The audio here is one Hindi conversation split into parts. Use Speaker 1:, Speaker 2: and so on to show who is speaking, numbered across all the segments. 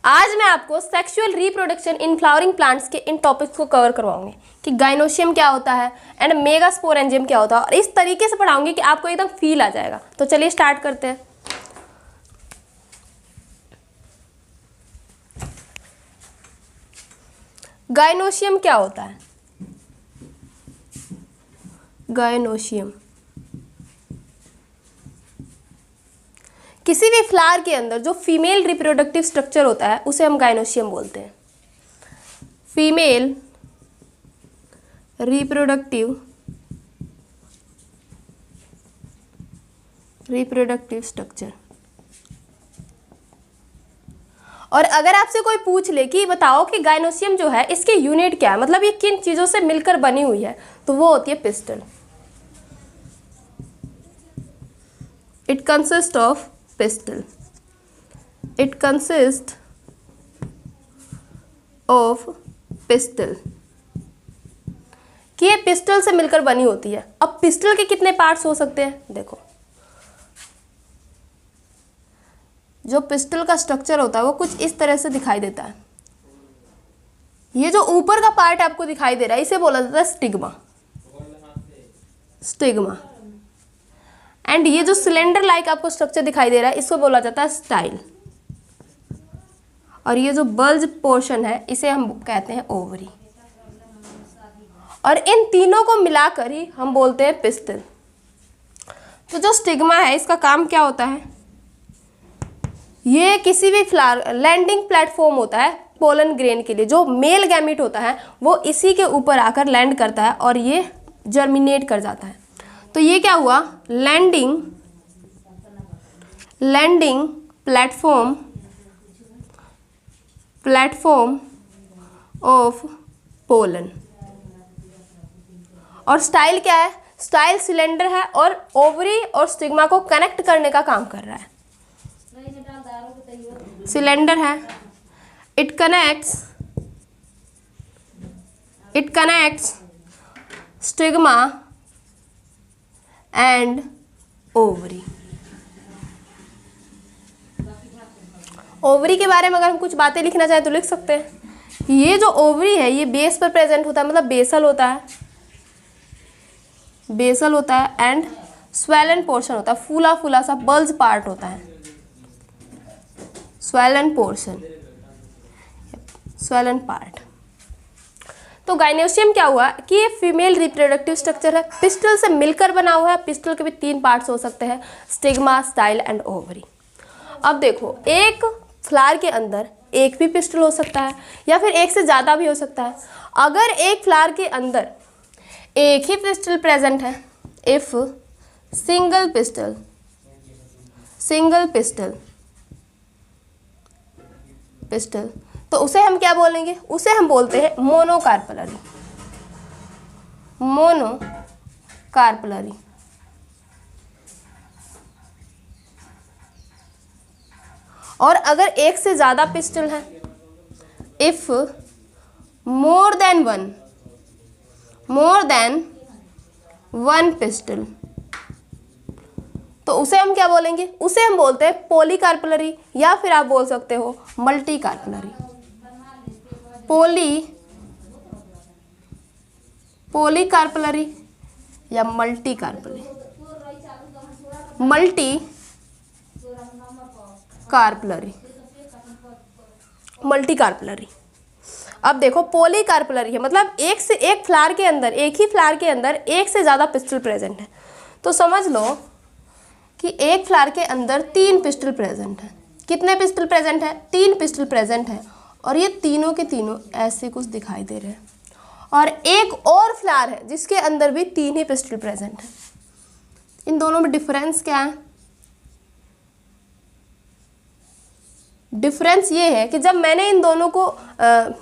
Speaker 1: आज मैं आपको sexual reproduction in flowering plants के इन टॉपिक्स को कवर करवाऊंगी कि गाइनोशियम क्या होता है एंड मेगास्पोरेंजियम क्या होता है, और इस तरीके से पढ़ाऊंगी कि आपको एकदम फील आ जाएगा। तो चलिए स्टार्ट करते हैं। गाइनोशियम क्या होता है? गाइनोशियम किसी भी फ्लावर के अंदर जो फीमेल रिप्रोडक्टिव स्ट्रक्चर होता है उसे हम गाइनोशियम बोलते हैं। Female reproductive structure. और अगर आपसे कोई पूछ ले कि बताओ कि गाइनोशियम जो है इसके यूनिट क्या है, मतलब ये किन चीजों से मिलकर बनी हुई है, तो वो होती है pistol. It consist of pistol. It consist of pistol कि ये पिस्टल से मिलकर बनी होती है। अब पिस्टल के कितने पार्ट्स हो सकते हैं? देखो, जो पिस्टल का स्ट्रक्चर होता है वो कुछ इस तरह से दिखाई देता है। ये जो ऊपर का पार्ट आपको दिखाई दे रहा है इसे बोला जाता है स्टिग्मा। स्टिग्मा। एंड ये जो सिलेंडर लाइक आपको स्ट्रक्चर दिखाई दे रहा है इसको बोला जाता है स्टाइल। और ये जो बल्ज पोर्शन है इसे हम कहते हैं ओवरी। और इन तीनों को मिलाकर ही हम बोलते हैं पिस्टल। तो जो स्टिग्मा है इसका काम क्या होता है? ये किसी भी फ्लावर लैंडिंग प्लेटफॉर्म होता है पोलन ग्रेन के लिए। जो मेल गैमीट होता है वो इसी के ऊपर आकर लैंड करता है और ये जर्मिनेट कर जाता है। तो ये क्या हुआ? Landing platform of pollen. और स्टाइल क्या है? स्टाइल सिलेंडर है और ओवरी और स्टिग्मा को कनेक्ट करने का काम कर रहा है। सिलेंडर है, it connects stigma and ovary. Ovary के बारे में अगर हम कुछ बातें लिखना चाहें तो लिख सकते हैं। ये जो ओवरी है ये बेस पर प्रेजेंट होता है, मतलब बेसल होता है एंड स्वेलन पोर्शन होता है, फूला फूला सा बल्ज पार्ट होता है। Swollen part. तो गाइनोशियम क्या हुआ कि ये फीमेल रिप्रोडक्टिव स्ट्रक्चर है, पिस्टल से मिलकर बना हुआ है। पिस्टल के भी 3 पार्ट्स हो सकते हैं, स्टिग्मा, स्टाइल एंड ओवरी। अब देखो, एक फ्लावर के अंदर एक भी पिस्टल हो सकता है या फिर एक से ज़्यादा भी हो सकता है। अगर एक फ्लावर के अंदर एक ही पिस्टल प्रेजेंट है, इफ सिंगल पिस्टल, तो उसे हम क्या बोलेंगे? उसे हम बोलते हैं मोनोकार्पलरी। और अगर एक से ज़्यादा पिस्टल है, if more than one pistol, तो उसे हम क्या बोलेंगे? उसे हम बोलते हैं पॉलीकार्पलरी या फिर आप बोल सकते हो मल्टीकार्पलरी। पॉलीकार्पलरी या मल्टीकार्पलरी। मल्टीकार्पलरी। अब देखो, पॉलीकार्पलरी है मतलब एक ही फ्लावर के अंदर एक से ज़्यादा पिस्टल प्रेजेंट है। तो समझ लो कि एक फ्लावर के अंदर 3 पिस्टल प्रेजेंट है। कितने पिस्टल प्रेजेंट है? 3 पिस्टल प्रेजेंट है। और ये तीनों के तीनों ऐसे कुछ दिखाई दे रहे हैं। और एक और फ्लावर है जिसके अंदर भी 3 ही पिस्टल प्रेजेंट है। इन दोनों में डिफरेंस क्या है? डिफरेंस ये है कि जब मैंने इन दोनों को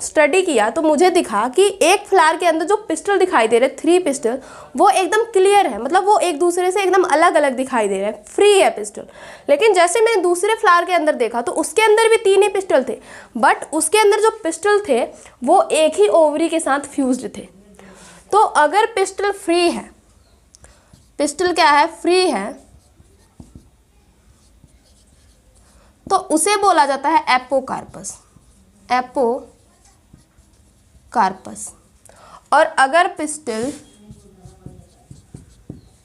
Speaker 1: स्टडी किया तो मुझे दिखा कि एक फ्लावर के अंदर जो पिस्टल दिखाई दे रहे 3 पिस्टल, वो एकदम क्लियर है, मतलब वो एक दूसरे से एकदम अलग अलग दिखाई दे रहे हैं, फ्री है पिस्टल। लेकिन जैसे मैंने दूसरे फ्लावर के अंदर देखा तो उसके अंदर भी 3 ही पिस्टल थे, बट उसके अंदर जो पिस्टल थे वो एक ही ओवरी के साथ फ्यूज्ड थे। तो अगर पिस्टल फ्री है, पिस्टल क्या है? फ्री है, तो उसे बोला जाता है एपोकार्पस। एपोकार्पस। और अगर पिस्टल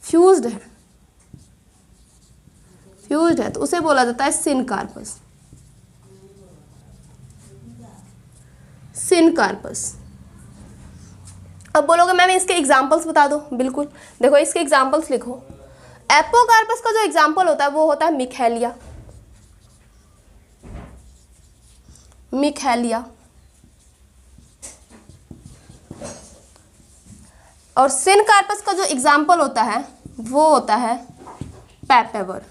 Speaker 1: फ्यूज्ड है तो उसे बोला जाता है सिनकार्पस। अब बोलोगे मैम इसके एग्जांपल्स बता दो। बिल्कुल, देखो इसके एग्जांपल्स लिखो। एपोकार्पस का जो एग्जांपल होता है वो होता है मिकैलिया। और सिनकार्पस का जो एग्जाम्पल होता है वो होता है पैपेवर।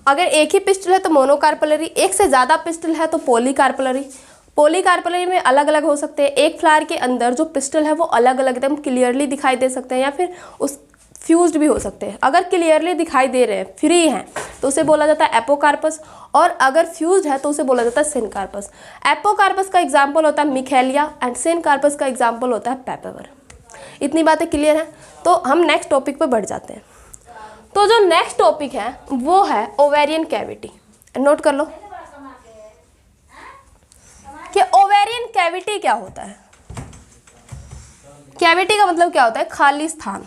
Speaker 1: अगर एक ही पिस्टल है तो मोनोकार्पलरी, एक से ज़्यादा पिस्टल है तो पॉलीकार्पलरी। पॉलीकार्पलरी में अलग अलग हो सकते हैं। एक फ्लावर के अंदर जो पिस्टल है वो अलग अलग एकदम क्लियरली दिखाई दे सकते हैं या फिर उस फ्यूज्ड भी हो सकते हैं। अगर क्लियरली दिखाई दे रहे हैं, फ्री हैं, तो उसे बोला जाता है एपोकार्पस। और अगर फ्यूज्ड है तो उसे बोला जाता है सिनकार्पस। एपोकार्पस का एग्जाम्पल होता है मिकैलिया एंड सिनकार्पस का एग्जाम्पल होता है पैपेवर। इतनी बातें क्लियर हैं। तो हम नेक्स्ट टॉपिक पर बढ़ जाते हैं। तो जो नेक्स्ट टॉपिक है वो है ओवेरियन कैविटी। नोट कर लो कि ओवेरियन कैविटी क्या होता है। कैविटी का मतलब क्या होता है? खाली स्थान,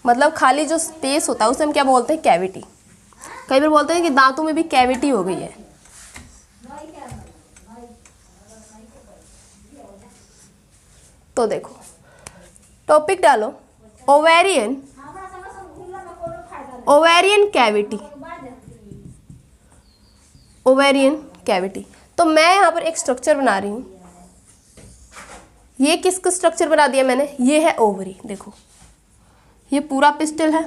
Speaker 1: मतलब खाली जो स्पेस होता है उसे हम क्या बोलते हैं? कैविटी। कई बार बोलते हैं कि दांतों में भी कैविटी हो गई है। तो देखो टॉपिक डालो ओवेरियन कैविटी। तो मैं यहाँ पर एक स्ट्रक्चर बना रही हूँ। ये किसका स्ट्रक्चर बना दिया मैंने? ये है ओवरी। देखो ये पूरा पिस्टल है,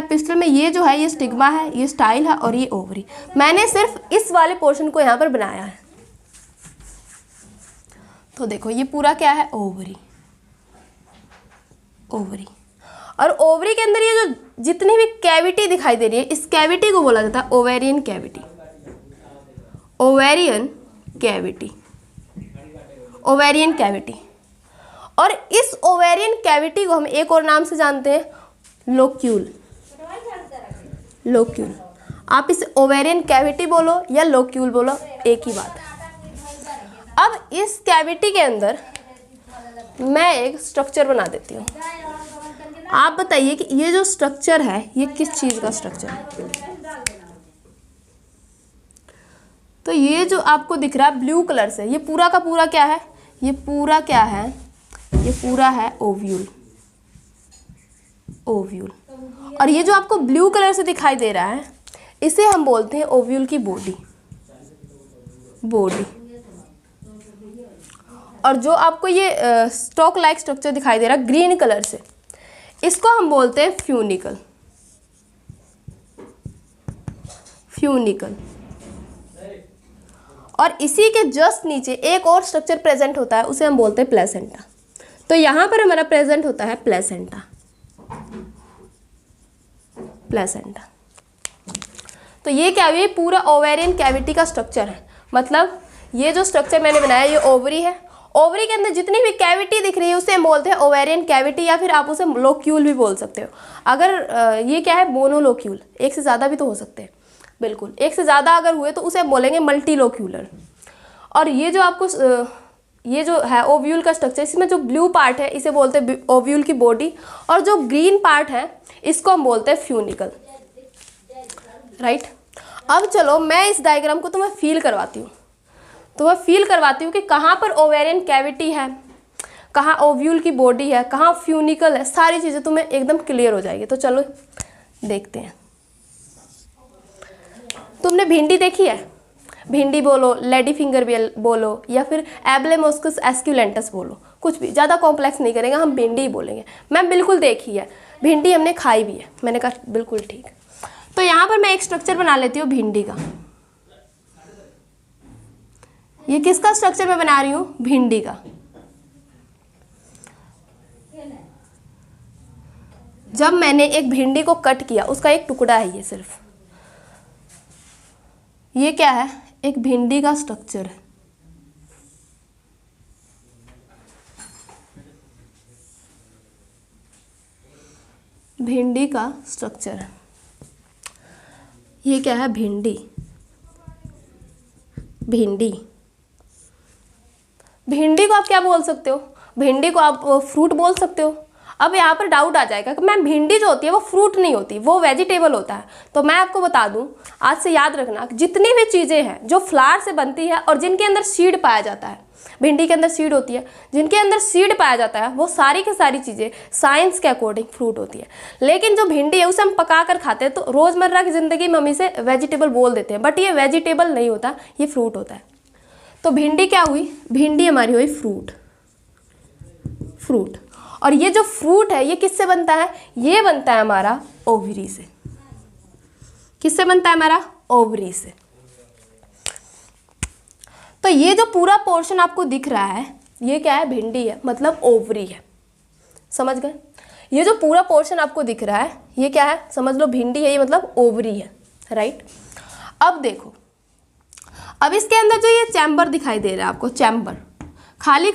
Speaker 1: पिस्टल में ये जो है ये स्टिग्मा है, ये स्टाइल है और ये ओवरी। मैंने सिर्फ इस वाले पोर्शन को यहाँ पर बनाया है। तो देखो ये पूरा क्या है? ओवरी। और ओवरी के अंदर ये जो जितनी भी कैविटी दिखाई दे रही है, इस कैविटी को बोला जाता है ओवेरियन कैविटी। और इस ओवेरियन कैविटी को हम एक और नाम से जानते हैं, लोक्यूल। आप इसे ओवेरियन कैविटी बोलो या लोक्यूल बोलो, एक ही बात है। अब इस कैविटी के अंदर मैं एक स्ट्रक्चर बना देती हूँ। आप बताइए कि ये जो स्ट्रक्चर है ये किस चीज़ का स्ट्रक्चर है? तो ये जो आपको दिख रहा है ब्लू कलर से, ये पूरा का पूरा क्या है? ये पूरा है ओव्यूल। और ये जो आपको ब्लू कलर से दिखाई दे रहा है इसे हम बोलते हैं ओव्यूल की बॉडी। और जो आपको ये स्टॉक लाइक स्ट्रक्चर दिखाई दे रहा है ग्रीन कलर से, इसको हम बोलते हैं फ्यूनिकल। और इसी के जस्ट नीचे एक और स्ट्रक्चर प्रेजेंट होता है, उसे हम बोलते हैं प्लेसेंटा। तो यहाँ पर हमारा प्रेजेंट होता है प्लेसेंटा। तो ये क्या है? ये पूरा ओवेरियन कैविटी का स्ट्रक्चर है। मतलब ये जो स्ट्रक्चर मैंने बनाया ये ओवरी है। ओवरी के अंदर जितनी भी कैविटी दिख रही है उसे हम बोलते हैं ओवेरियन कैविटी, या फिर आप उसे लोक्यूल भी बोल सकते हो। अगर ये क्या है? मोनोलोक्यूल। एक से ज़्यादा भी तो हो सकते हैं। बिल्कुल, एक से ज़्यादा अगर हुए तो उसे हम बोलेंगे मल्टीलोक्यूलर। और ये जो आपको ये जो है ओव्यूल का स्ट्रक्चर, इसमें जो ब्लू पार्ट है इसे बोलते हैं ओव्यूल की बॉडी, और जो ग्रीन पार्ट है इसको हम बोलते हैं फ्यूनिकल। राइट। अब चलो मैं इस डायग्राम को तुम्हें फील करवाती हूँ। कि कहाँ पर ओवेरियन कैविटी है, कहाँ ओव्यूल की बॉडी है, कहाँ फ्यूनिकल है। सारी चीज़ें तुम्हें एकदम क्लियर हो जाएगी। तो चलो देखते हैं। तुमने भिंडी देखी है? भिंडी बोलो, लेडी फिंगर बोलो, या फिर एब्लेमोस्कस एस्क्यूलेंटस बोलो, कुछ भी, ज़्यादा कॉम्प्लेक्स नहीं करेंगे, हम भिंडी ही बोलेंगे। मैम बिल्कुल देखी है भिंडी, हमने खाई भी है। मैंने कहा बिल्कुल ठीक। तो यहाँ पर मैं एक स्ट्रक्चर बना लेती हूँ भिंडी का। ये किसका स्ट्रक्चर मैं बना रही हूँ? भिंडी का। जब मैंने एक भिंडी को कट किया, उसका एक टुकड़ा है ये सिर्फ, ये क्या है? एक भिंडी का स्ट्रक्चर है। ये क्या है? भिंडी। भिंडी, भिंडी को आप क्या बोल सकते हो? भिंडी को आप फ्रूट बोल सकते हो। अब यहाँ पर डाउट आ जाएगा कि मैम भिंडी जो होती है वो फ्रूट नहीं होती, वो वेजिटेबल होता है। तो मैं आपको बता दूं, आज से याद रखना, जितनी भी चीज़ें हैं जो फ्लावर से बनती है और जिनके अंदर सीड पाया जाता है, भिंडी के अंदर सीड होती है, जिनके अंदर सीड पाया जाता है, वो सारी की सारी चीज़ें साइंस के अकॉर्डिंग फ्रूट होती है। लेकिन जो भिंडी है उसे हम पका कर खाते हैं, तो रोज़मर्रा की ज़िंदगी में हम इसे वेजिटेबल बोल देते हैं, बट ये वेजिटेबल नहीं होता, ये फ्रूट होता है। तो भिंडी क्या हुई? भिंडी हमारी हुई फ्रूट। फ्रूट। और ये जो फ्रूट है ये किससे बनता है? ये बनता है हमारा ओवरी से। किससे बनता है? हमारा ओवरी से। तो ये जो पूरा पोर्शन आपको दिख रहा है ये क्या है? भिंडी है, मतलब ओवरी है। समझ गए? ये जो पूरा पोर्शन आपको दिख रहा है ये क्या है? समझ लो भिंडी है, ये मतलब ओवरी है, राइट। अब देखो, अब इसके अंदर जो ये चैम्बर दिखाई दे रहा है आपको, चैम्बर, खाली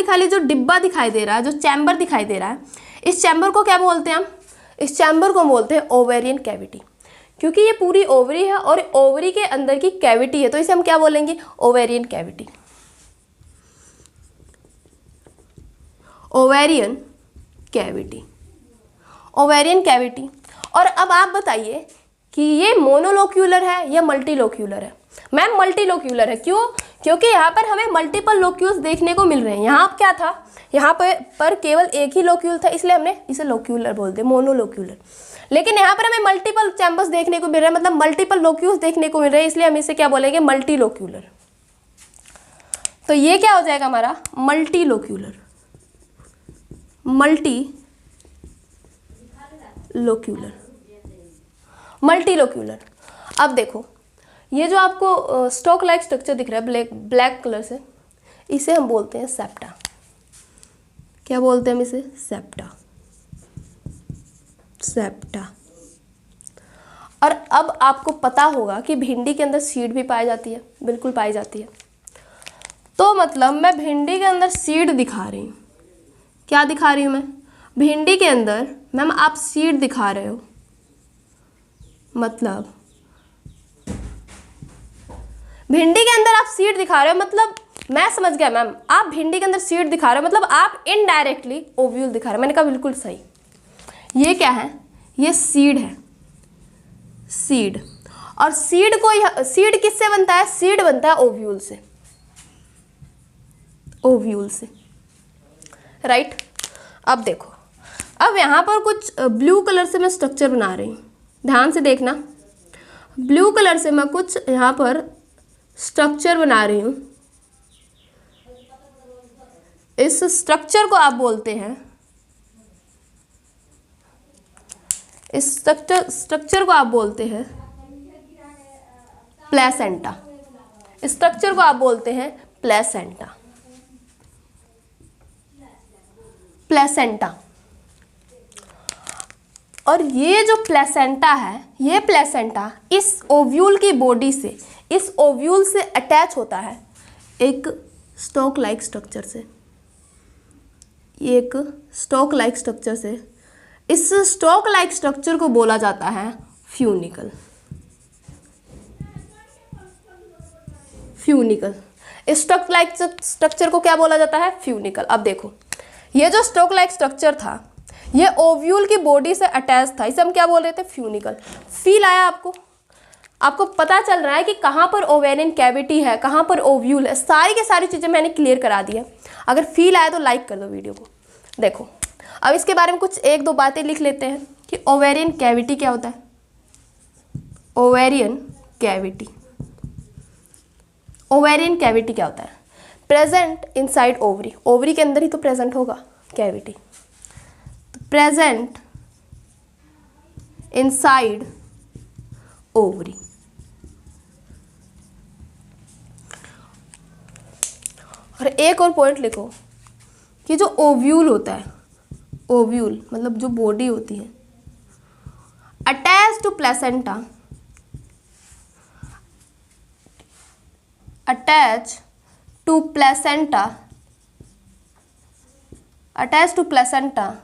Speaker 1: खाली जो डिब्बा दिखाई दे रहा है, जो चैम्बर दिखाई दे रहा है, इस चैम्बर को क्या बोलते हैं हम? इस चैम्बर को बोलते हैं ओवेरियन कैविटी, क्योंकि ये पूरी ओवरी है और ओवरी के अंदर की कैविटी है, तो इसे हम क्या बोलेंगे? Ovarian cavity. Ovarian cavity, ovarian cavity. और अब आप बताइए कि ये मोनोलोक्यूलर है या मल्टीलोक्यूलर है? मैम मल्टीलोक्यूलर है। क्यों? क्योंकि यहाँ पर हमें मल्टीपल लोक्यूल्स देखने को मिल रहे हैं। यहाँ क्या था? यहाँ पर केवल एक ही लोक्यूल था, इसलिए हमने इसे लोक्यूलर बोलते हैं, मोनोलोक्यूलर। लेकिन यहाँ पर हमें मल्टीपल चैम्बर्स देखने को मिल रहे हैं, मतलब मल्टीपल लोक्यूल्स देखने को मिल रहे हैं, इसलिए हम इसे क्या बोलेंगे? मल्टीलोक्यूलर। तो ये क्या हो जाएगा हमारा? मल्टीलोक्यूलर। मल्टीलोक्यूलर। अब देखो, ये जो आपको स्टॉक लाइक स्ट्रक्चर दिख रहा है ब्लैक कलर से, इसे हम बोलते हैं सेप्टा। क्या बोलते हैं हम इसे? सेप्टा। सेप्टा। और अब आपको पता होगा कि भिंडी के अंदर सीड भी पाई जाती है, बिल्कुल पाई जाती है। तो मतलब मैं भिंडी के अंदर सीड दिखा रही हूँ। क्या दिखा रही हूँ मैं? भिंडी के अंदर मैम आप सीड दिखा रहे हो, मतलब भिंडी के अंदर आप सीड दिखा रहे हो, मतलब मैं समझ गया मैम, आप भिंडी के अंदर सीड दिखा रहे हो, मतलब आप इनडायरेक्टली ओव्यूल दिखा रहे हो। मैंने कहा बिल्कुल सही। ये क्या है? ये सीड है, सीड। और सीड किससे बनता है? सीड बनता है ओव्यूल से, ओव्यूल से, राइट। अब देखो, अब यहाँ पर कुछ ब्लू कलर से मैं स्ट्रक्चर बना रही हूँ, ध्यान से देखना। ब्लू कलर से मैं कुछ यहाँ पर स्ट्रक्चर बना रही हूँ। इस स्ट्रक्चर को आप बोलते हैं, इस स्ट्रक्चर को आप बोलते हैं प्लेसेंटा। स्ट्रक्चर को आप बोलते हैं प्लेसेंटा। प्लेसेंटा। और ये जो प्लेसेंटा है, ये प्लेसेंटा इस ओव्यूल की बॉडी से, इस ओव्यूल से अटैच होता है एक स्टॉक लाइक स्ट्रक्चर से, एक स्टॉक लाइक स्ट्रक्चर से। इस स्टॉक लाइक स्ट्रक्चर को बोला जाता है फ्यूनिकल। फ्यूनिकल। इस स्टॉक लाइक स्ट्रक्चर को क्या बोला जाता है? फ्यूनिकल। अब देखो, ये जो स्टॉक लाइक स्ट्रक्चर था ये ओव्यूल की बॉडी से अटैच था, इसे हम क्या बोल रहे थे? फ्यूनिकल। फील आया आपको? आपको पता चल रहा है कि कहाँ पर ओवेरियन कैविटी है, कहाँ पर ओव्यूल है, सारी की सारी चीज़ें मैंने क्लियर करा दी है। अगर फील आया तो लाइक कर दो वीडियो को। देखो, अब इसके बारे में कुछ एक दो बातें लिख लेते हैं कि ओवेरियन कैविटी क्या होता है। ओवेरियन कैविटी, ओवेरियन कैविटी क्या होता है? Present inside ovary. ओवरी के अंदर ही तो प्रेजेंट होगा कैविटी। Present inside ovary. और एक और पॉइंट लिखो कि जो ओव्यूल होता है, ओव्यूल मतलब जो बॉडी होती है, attach to placenta, attach to placenta, attach to placenta,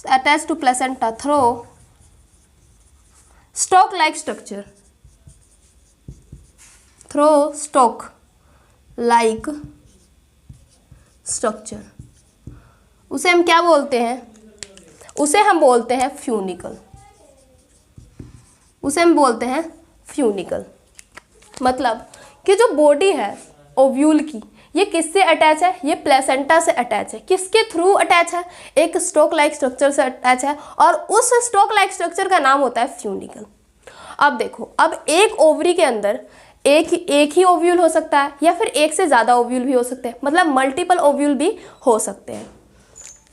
Speaker 1: attach to placenta through stalk like structure, through stalk like structure, उसे हम क्या बोलते हैं? उसे हम बोलते हैं फ्यूनिकल, उसे हम बोलते हैं फ्यूनिकल। मतलब कि जो बॉडी है ओव्यूल की, ये किससे अटैच है? ये प्लेसेंटा से अटैच है। किसके थ्रू अटैच है? एक स्टॉक लाइक स्ट्रक्चर से अटैच है, और उस स्टॉक लाइक स्ट्रक्चर का नाम होता है फ्यूनिकल। अब देखो, अब एक ओवरी के अंदर एक ही ओव्यूल हो सकता है, या फिर एक से ज़्यादा ओव्यूल भी हो सकते हैं, मतलब मल्टीपल ओव्यूल भी हो सकते हैं।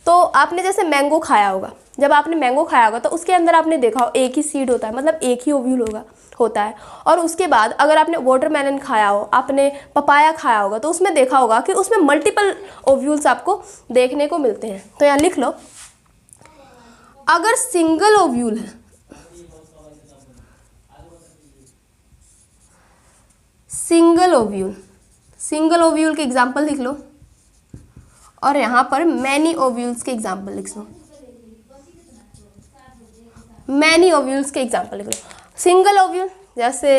Speaker 1: तो आपने जैसे मैंगो खाया होगा, जब आपने मैंगो खाया होगा तो उसके अंदर आपने देखा हो एक ही सीड होता है, मतलब एक ही ओव्यूल होता है। और उसके बाद अगर आपने वाटरमेलन खाया हो, आपने पपाया खाया होगा, तो उसमें देखा होगा कि उसमें मल्टीपल ओव्यूल्स आपको देखने को मिलते हैं। तो यहाँ लिख लो, अगर सिंगल ओव्यूल है, सिंगल ओव्यूल के एग्जाम्पल लिख लो, और यहाँ पर मैनी ओव्यूल्स के एग्जाम्पल लिख लो, मैनी ओव्यूल्स के एग्जाम्पल लिख लो। सिंगल ओव्यूल जैसे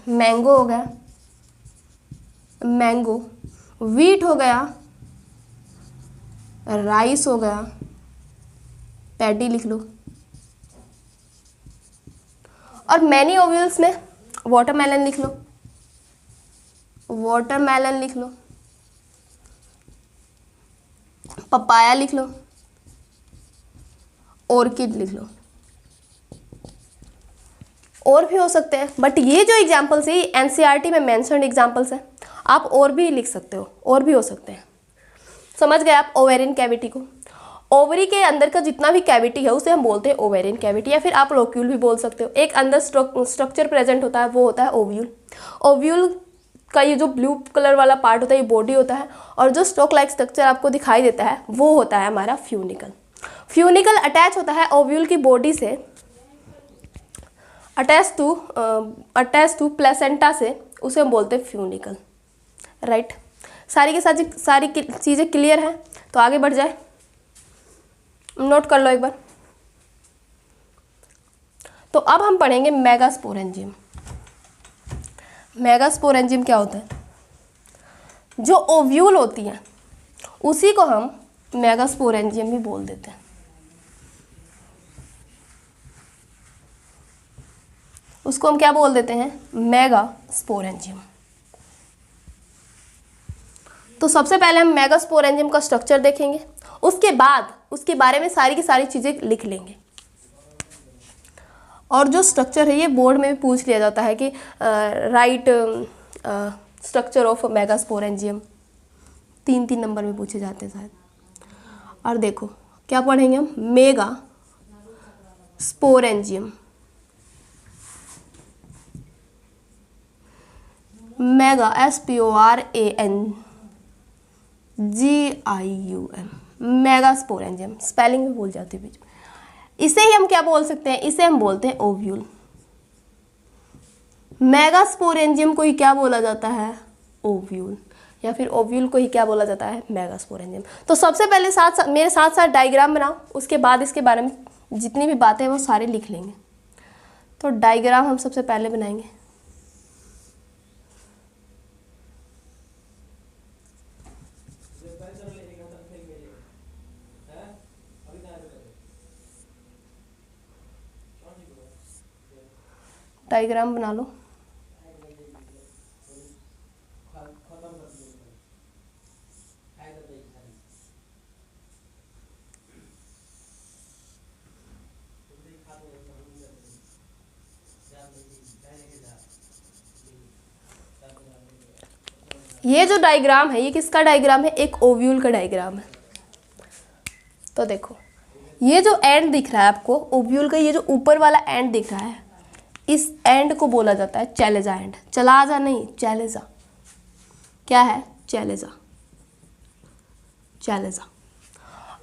Speaker 1: मैंगो हो गया, मैंगो, वीट हो गया, राइस हो गया, पैडी लिख लो। और मैनी ओव्यूल्स में वाटरमेलन लिख लो, वाटरमेलन लिख लो, पपाया लिख लो, ऑर्किड लिख लो। और भी हो सकते हैं, बट ये जो एग्जाम्पल्स है एनसीईआरटी में मेंशन्ड एग्जाम्पल्स हैं। आप और भी लिख सकते हो, और भी हो सकते हैं। समझ गए आप ओवेरियन कैविटी को? ओवरी के अंदर का जितना भी कैविटी है उसे हम बोलते हैं ओवेरियन कैविटी, या फिर आप लोक्यूल भी बोल सकते हो। एक अंदर स्ट्रक्चर प्रेजेंट होता है, वो होता है ओव्यूल। ओव्यूल का ये जो ब्लू कलर वाला पार्ट होता है ये बॉडी होता है, और जो स्टॉक लाइक स्ट्रक्चर आपको दिखाई देता है वो होता है हमारा फ्यूनिकल। फ्यूनिकल अटैच होता है ओव्यूल की बॉडी से, अटैच टू प्लेसेंटा से, उसे हम बोलते हैं फ्यूनिकल। राइट, सारी की सारी चीज़ें क्लियर हैं? तो आगे बढ़ जाए, नोट कर लो एक बार। तो अब हम पढ़ेंगे मेगास्पोरेंजियम। मेगास्पोरेंजियम क्या होता है? जो ओव्यूल होती हैं उसी को हम मेगास्पोरेंजियम भी बोल देते हैं। उसको हम क्या बोल देते हैं? मेगास्पोरेंजियम। तो सबसे पहले हम मेगास्पोरेंजियम का स्ट्रक्चर देखेंगे, उसके बाद उसके बारे में सारी की सारी चीज़ें लिख लेंगे। और जो स्ट्रक्चर है ये बोर्ड में भी पूछ लिया जाता है कि right structure of megasporangium, 3 number में पूछे जाते हैं शायद। और देखो क्या पढ़ेंगे हम? Mega sporangium, mega SPORANGIUM, megasporangium, spelling में भूल जाती है बीच में। इसे ही हम क्या बोल सकते हैं? इसे हम बोलते हैं ओव्यूल। मेगास्पोरेंजियम को ही क्या बोला जाता है? ओव्यूल, या फिर ओव्यूल को ही क्या बोला जाता है? मेगास्पोरेंजियम। तो सबसे पहले मेरे साथ साथ डायग्राम बनाओ, उसके बाद इसके बारे में जितनी भी बातें हैं वो सारे लिख लेंगे। तो डायग्राम हम सबसे पहले बनाएंगे। डायग्राम बना लो। ये जो डायग्राम है ये किसका डायग्राम है? एक ओव्यूल का डायग्राम है। तो देखो ये जो एंड दिख रहा है आपको ओव्यूल का, ये जो ऊपर वाला एंड दिख रहा है, इस एंड को बोला जाता है चैलेजा एंड। चलाजा नहीं, चैलेजा। क्या है? चैलेजा, चैलेजा।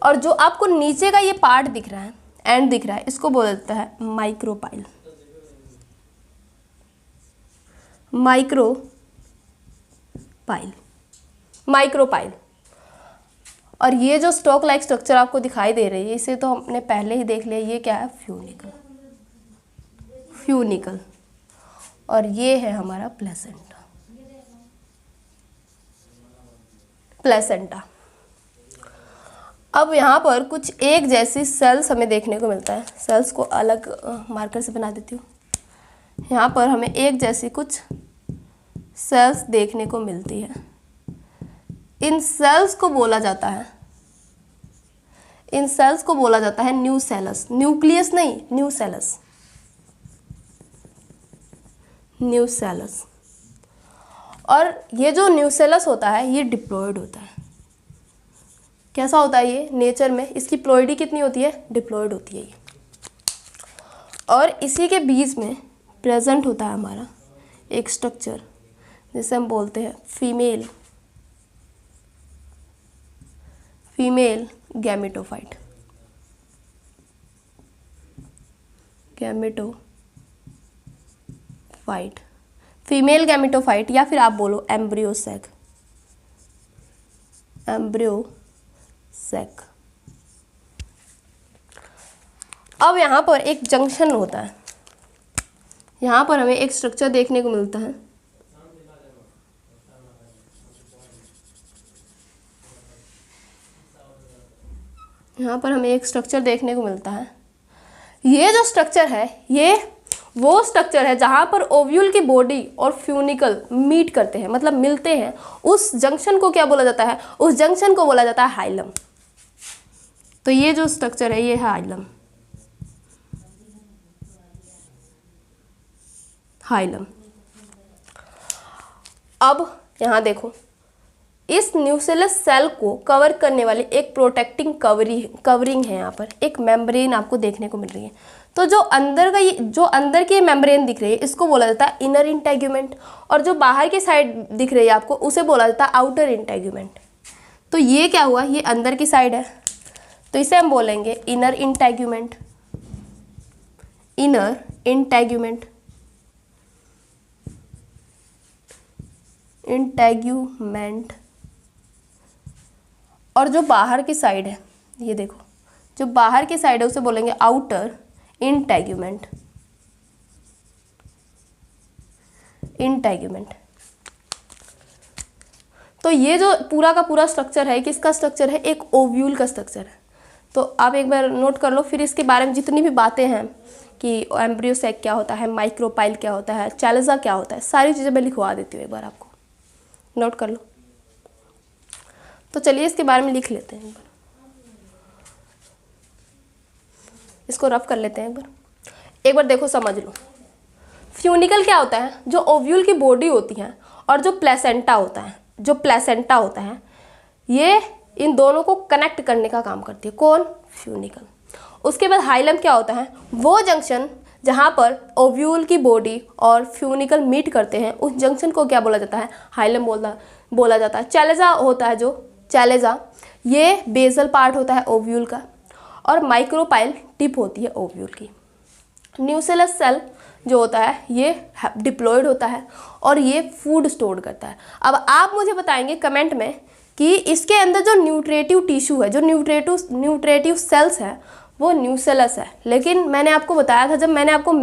Speaker 1: और जो आपको नीचे का ये पार्ट दिख रहा है, एंड दिख रहा है, इसको बोला जाता है माइक्रोपाइल। माइक्रोपाइल। और ये जो स्टॉक लाइक स्ट्रक्चर आपको दिखाई दे रही है, इसे तो हमने पहले ही देख लिया। ये क्या है? फ्यूनिकल फ्यूनिकल, और ये है हमारा प्लेसेंटा। प्लेसेंटा। अब यहाँ पर कुछ एक जैसी सेल्स हमें देखने को मिलता है। सेल्स को अलग मार्कर से बना देती हूँ। यहाँ पर हमें एक जैसी कुछ सेल्स देखने को मिलती है। इन सेल्स को बोला जाता है, इन सेल्स को बोला जाता है न्यूसेलस। न्यूक्लियस नहीं, न्यूसेलस, न्यूसेलस। और ये जो न्यूसेलस होता है ये डिप्लॉयड होता है। कैसा होता है ये नेचर में? इसकी प्लॉइडी कितनी होती है? डिप्लॉयड होती है ये। और इसी के बीच में प्रेजेंट होता है हमारा एक स्ट्रक्चर जिसे हम बोलते हैं female gametophyte. Gametophyte, female gametophyte, या फिर आप बोलो एम्ब्रियो सैक। Embryo sac. अब यहाँ पर एक जंक्शन होता है। यहाँ पर हमें एक स्ट्रक्चर देखने को मिलता है। यहाँ पर हमें एक स्ट्रक्चर देखने को मिलता है। ये जो स्ट्रक्चर है ये वो स्ट्रक्चर है जहाँ पर ओव्यूल की बॉडी और फ्यूनिकल मीट करते हैं, मतलब मिलते हैं। उस जंक्शन को क्या बोला जाता है? उस जंक्शन को बोला जाता है हाइलम। तो ये जो स्ट्रक्चर है ये है हाइलम। हाइलम। अब यहाँ देखो, इस न्यूसेलस सेल को कवर करने वाली एक प्रोटेक्टिंग कवरिंग है। यहाँ पर एक मेम्ब्रेन आपको देखने को मिल रही है। तो जो अंदर की मेम्ब्रेन दिख रही है इसको बोला जाता है इनर इंटेग्यूमेंट, और जो बाहर की साइड दिख रही है आपको उसे बोला जाता है आउटर इंटेग्यूमेंट। तो ये क्या हुआ? ये अंदर की साइड है, तो इसे हम बोलेंगे inner integument. Inner integument, integument. और जो बाहर की साइड है, ये देखो, जो बाहर की साइड है उसे बोलेंगे आउटर इंटेग्यूमेंट। इंटेग्यूमेंट। तो ये जो पूरा का पूरा स्ट्रक्चर है किसका स्ट्रक्चर है? एक ओव्यूल का स्ट्रक्चर है। तो आप एक बार नोट कर लो, फिर इसके बारे में जितनी भी बातें हैं कि एम्ब्रियो सैक क्या होता है, माइक्रोपाइल क्या होता है, चैलेजा क्या होता है, सारी चीज़ें मैं लिखवा देती हूँ, एक बार आपको नोट कर लो। तो चलिए इसके बारे में लिख लेते हैं एक बार, इसको रफ कर लेते हैं एक बार देखो समझ लो। फ्यूनिकल क्या होता है? जो ओव्यूल की बॉडी होती है और जो प्लेसेंटा होता है, ये इन दोनों को कनेक्ट करने का काम करती है। कौन? फ्यूनिकल। उसके बाद हाइलम क्या होता है? वो जंक्शन जहाँ पर ओव्यूल की बॉडी और फ्यूनिकल मीट करते हैं, उस जंक्शन को क्या बोला जाता है? हाइलम बोला जाता है। चैलेजा होता है, जो चैलेजा ये बेसल पार्ट होता है ओव्यूल का, और माइक्रोपाइल टिप होती है ओव्यूल की। न्यूसेलस सेल जो होता है ये डिप्लॉयड होता है और ये फूड स्टोर करता है। अब आप मुझे बताएंगे कमेंट में कि इसके अंदर जो न्यूट्रेटिव टिश्यू है, जो न्यूट्रेटिव सेल्स है, वो न्यूसेलस है। लेकिन मैंने आपको बताया था, जब मैंने आपको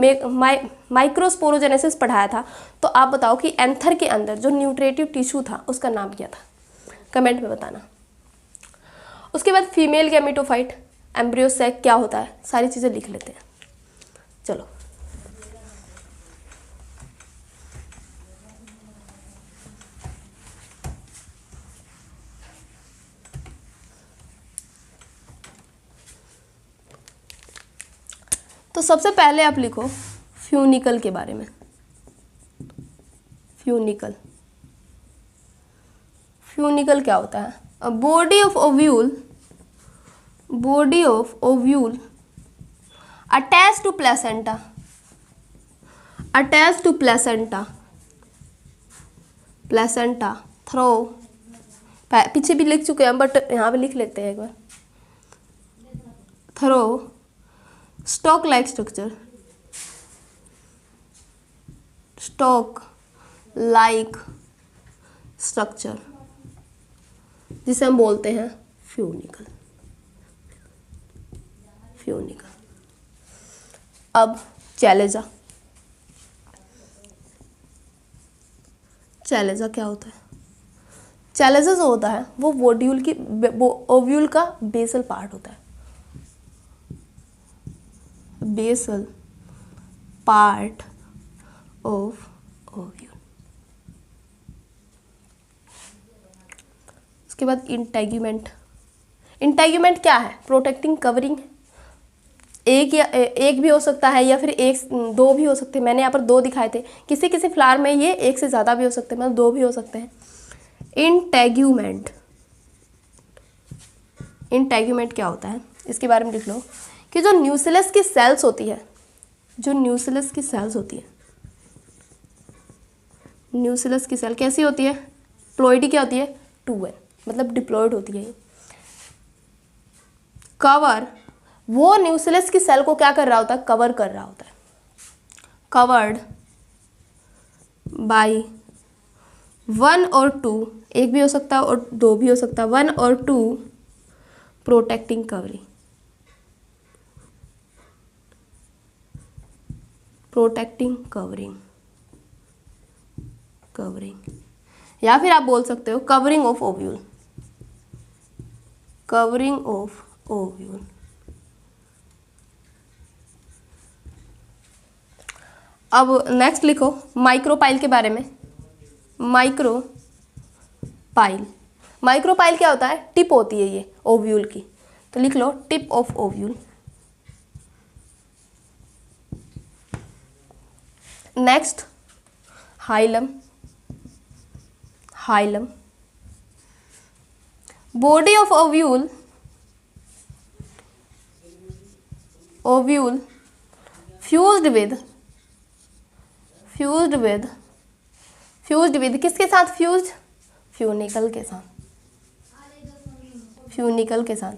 Speaker 1: माइक्रोस्पोरोजेनेसिस पढ़ाया था, तो आप बताओ कि एंथर के अंदर जो न्यूट्रेटिव टिश्यू था उसका नाम क्या था? कमेंट में बताना। उसके बाद फीमेल गैमेटोफाइट, एम्ब्रियो सैक क्या होता है, सारी चीज़ें लिख लेते हैं। चलो तो सबसे पहले आप लिखो फ्यूनिकल के बारे में। फ्यूनिकल क्या होता है? A body of ovule attached to placenta through, पीछे भी लिख चुके हैं बट यहाँ पे लिख लेते हैं एक बार, through stalk like structure जिसे हम बोलते हैं फ्यूनिकल। अब चैलेजा चैलेजा क्या होता है? चैलेजा जो होता है वो ओव्यूल का बेसल पार्ट होता है, बेसल पार्ट ऑफ ओव्यूल। उसके बाद इंटेग्यूमेंट। इंटेग्यूमेंट क्या है? Protecting covering. एक भी हो सकता है या फिर दो भी हो सकते हैं। मैंने यहाँ पर दो दिखाए थे, किसी किसी फ्लावर में ये एक से ज़्यादा भी हो सकते हैं, मतलब दो भी हो सकते हैं। इंटेग्यूमेंट। इंटेग्यूमेंट क्या होता है इसके बारे में लिख लो कि जो न्यूक्लियस की सेल्स होती है, जो न्यूक्लियस की सेल्स होती है, न्यूक्लियस की सेल कैसी होती है? प्लॉइडी क्या होती है? 2n, मतलब डिप्लॉयड होती है ये। कवर, वो न्यूक्लियस की सेल को क्या कर रहा होता है? कवर कर रहा होता है। कवर्ड बाय 1 और 2, एक भी हो सकता है और दो भी हो सकता है, 1 और 2 protecting covering, protecting covering, covering, या फिर आप बोल सकते हो covering of ovule, covering of ovule. अब नेक्स्ट लिखो माइक्रोपाइल के बारे में। माइक्रोपाइल, माइक्रोपाइल क्या होता है? टिप होती है ये ओव्यूल की, तो लिख लो tip of ovule. Next hilum. Hilum, body of ovule, ovule fused with किसके साथ? फ्यूज्ड, फ्यूनिकल के साथ, फ्यूनिकल के साथ।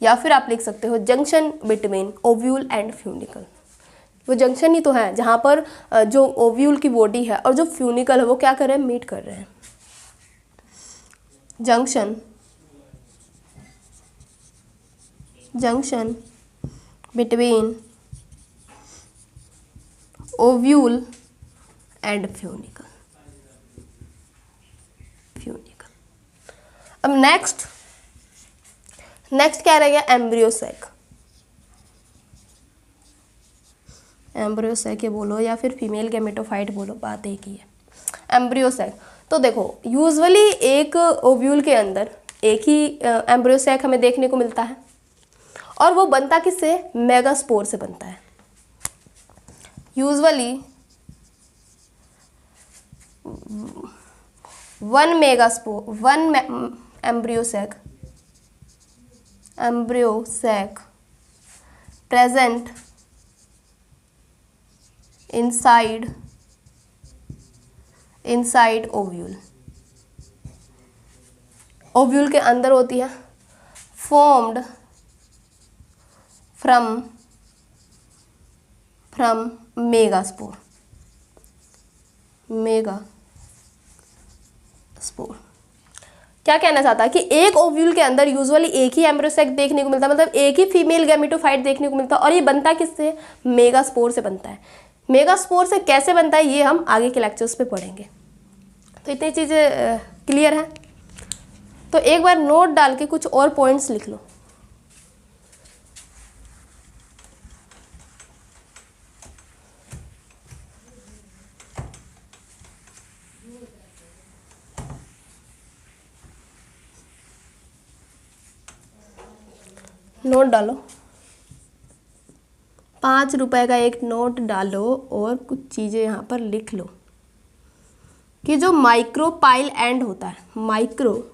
Speaker 1: या फिर आप लिख सकते हो junction between ovule and funicle. वो जंक्शन ही तो है जहाँ पर जो ओव्यूल की बॉडी है और जो फ्यूनिकल है वो क्या कर रहे हैं? मीट कर रहे हैं। Junction, junction between ovule and funicle, funicle. अब नेक्स्ट क्या रह गया? Embryo sac. एम्ब्रियो सैक बोलो या फिर फीमेल गैमेटोफाइट बोलो, बात एक ही है। एम्ब्रियो सैक, तो देखो यूजुअली एक ओव्यूल के अंदर एक ही एम्ब्रियो सैक हमें देखने को मिलता है, और वो बनता किससे? मेगास्पोर से बनता है। Usually 1 megaspore, 1 embryo sac present inside ovule, ovule के अंदर होती है, formed from मेगास्पोर, मेगास्पोर। क्या कहना चाहता है कि एक ओव्यूल के अंदर यूजुअली एक ही एम्ब्रियो सैक देखने को मिलता है, मतलब एक ही फीमेल गैमेटोफाइट देखने को मिलता है, और ये बनता किससे? मेगास्पोर से बनता है। मेगास्पोर से कैसे बनता है ये हम आगे के लेक्चर्स पे पढ़ेंगे। तो इतनी चीज़ें क्लियर है। तो एक बार नोट डाल के कुछ और पॉइंट्स लिख लो। नोट डालो, 5 रुपए का एक नोट डालो और कुछ चीज़ें यहाँ पर लिख लो कि जो माइक्रोपाइल एंड होता है, माइक्रोपाइल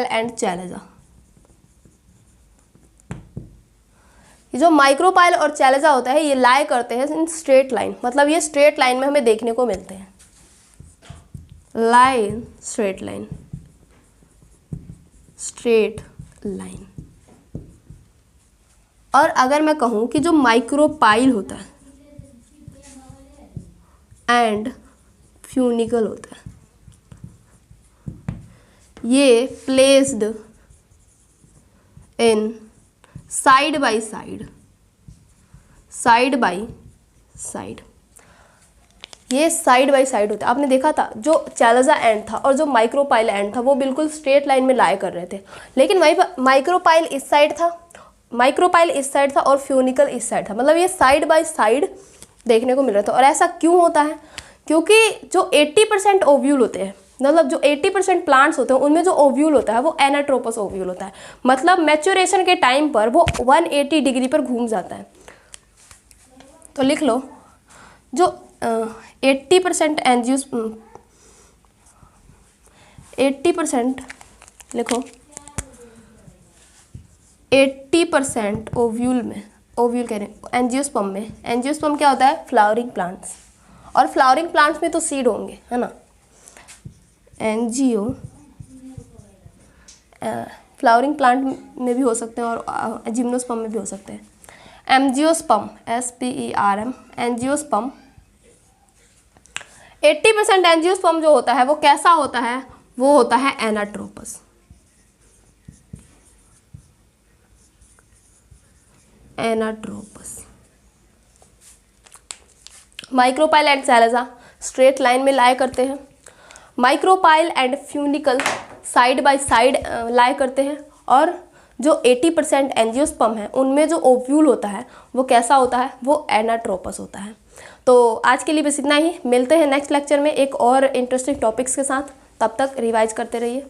Speaker 1: एंड चैलेजा, ये जो माइक्रोपाइल और चैलेजा होता है ये लाई करते हैं इन स्ट्रेट लाइन, मतलब ये स्ट्रेट लाइन में हमें देखने को मिलते हैं। Line, straight line, straight line. और अगर मैं कहूं कि जो माइक्रोपाइल होता है एंड फ्यूनिकल होता है, ये placed in side by side, side by side, ये साइड बाई साइड होता है। आपने देखा था जो चैलेजा एंड था और जो माइक्रोपाइल एंड था वो बिल्कुल स्ट्रेट लाइन में लाया कर रहे थे, लेकिन वहीं पर माइक्रोपाइल इस साइड था, माइक्रोपाइल इस साइड था और फ्यूनिकल इस साइड था, मतलब ये साइड बाय साइड देखने को मिल रहा था। और ऐसा क्यों होता है? क्योंकि जो 80% ओव्यूल होते हैं, मतलब जो 80% प्लांट्स होते हैं उनमें जो ओव्यूल होता है वो एनाट्रोपस ओव्यूल होता है, मतलब मैच्योरेशन के टाइम पर वो 180 डिग्री पर घूम जाता है। तो लिख लो जो 80% एंजियोस्पर्म, 80% लिखो, 80% ओव्यूल में, ओव्यूल कह रहे हैं एंजियोस्पर्म में, एंजियोस्पर्म क्या होता है? फ्लावरिंग प्लांट्स, और फ्लावरिंग प्लांट्स में तो सीड होंगे, है ना। एंजियो फ्लावरिंग प्लांट में भी हो सकते हैं और जिम्नोस्पर्म में भी हो सकते हैं। एंजियोस्पर्म, SPERM, एंजियोस्पर्म, 80% एंजियोस्पर्म जो होता है वो कैसा होता है? वो होता है anatropous, anatropous. Micropyle end chalaza straight line में लाया करते हैं, micropyle end funicle side by side लाया करते हैं, और जो 80% एंजियोस्पर्म है उनमें जो ओव्यूल होता है वो कैसा होता है? वो एनाट्रोपस होता है। तो आज के लिए बस इतना ही, मिलते हैं नेक्स्ट लेक्चर में एक और इंटरेस्टिंग टॉपिक्स के साथ, तब तक रिवाइज करते रहिए।